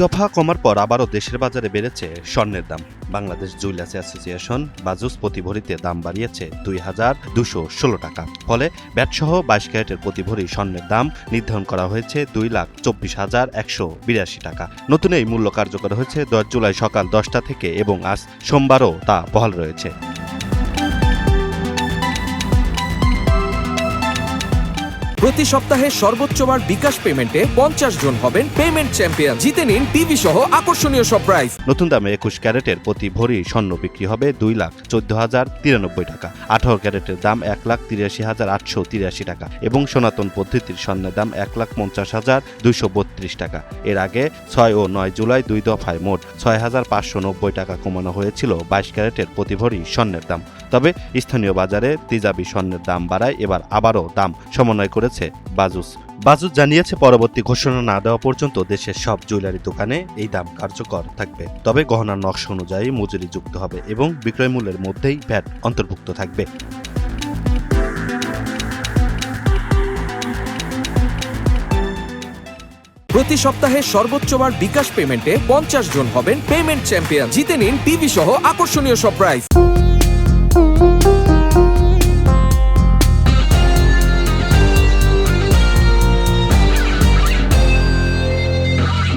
দফা কমার পর আবারও দেশের বাজারে বেড়েছে স্বর্ণের দাম। বাংলাদেশ জুয়েলার্স অ্যাসোসিয়েশন বাজুস প্রতি ভরিতে দাম বাড়িয়েছে ২,২১৬ টাকা। ফলে ভ্যাটসহ ২২ ক্যারেটের প্রতি ভরি স্বর্ণের দাম নির্ধারণ করা হয়েছে ২,২৪,১৮২ টাকা। নতুন এই মূল্য কার্যকর হয়েছে ১০ জুলাই সকাল ১০টা থেকে এবং আজ সোমবারও তা বহাল রয়েছে। প্রতি সপ্তাহে সর্বোচ্চবার বিকাশ পেমেন্টে ৫০ জন হবেন পেমেন্ট চ্যাম্পিয়ন। জিতে নিন টিভি সহ আকর্ষণীয় সব প্রাইজ। নতুন দামে ২১ ক্যারেটের প্রতি ভরি স্বর্ণ বিক্রি হবে ২,১৪,০৯৩ টাকা। ১৮ ক্যারেটের দাম ১,৮৩,৮৮৩ টাকা এবং সনাতন পদ্ধতির স্বর্ণের দাম ১,৫০,২৩২ টাকা। এর আগে ৬ ও ৯ জুলাই দুই দফায় মোট ৬,৫৯০ টাকা কমানো হয়েছিল ২২ ক্যারেটের প্রতি ভরি স্বর্ণের দাম। তবে স্থানীয় বাজারে তেজাবি স্বর্ণের দাম বাড়ায় এবার আবারও দাম সমন্বয় করেছে বাজুস জানিয়েছে পরবর্তী ঘোষণা না দেওয়া পর্যন্ত দেশের সব জুয়েলারি দোকানে এই দাম কার্যকর থাকবে। তবে গহনার নকশা অনুযায়ী মজুরি যুক্ত হবে এবং বিক্রয় মূল্যের মধ্যেই ভ্যাট অন্তর্ভুক্ত থাকবে। প্রতি সপ্তাহে সর্বোচ্চবার বিকাশ পেমেন্টে ৫০ জন হবেন পেমেন্ট চ্যাম্পিয়ন। জিতে নিন টিভি সহ আকর্ষণীয় সব প্রাইজ।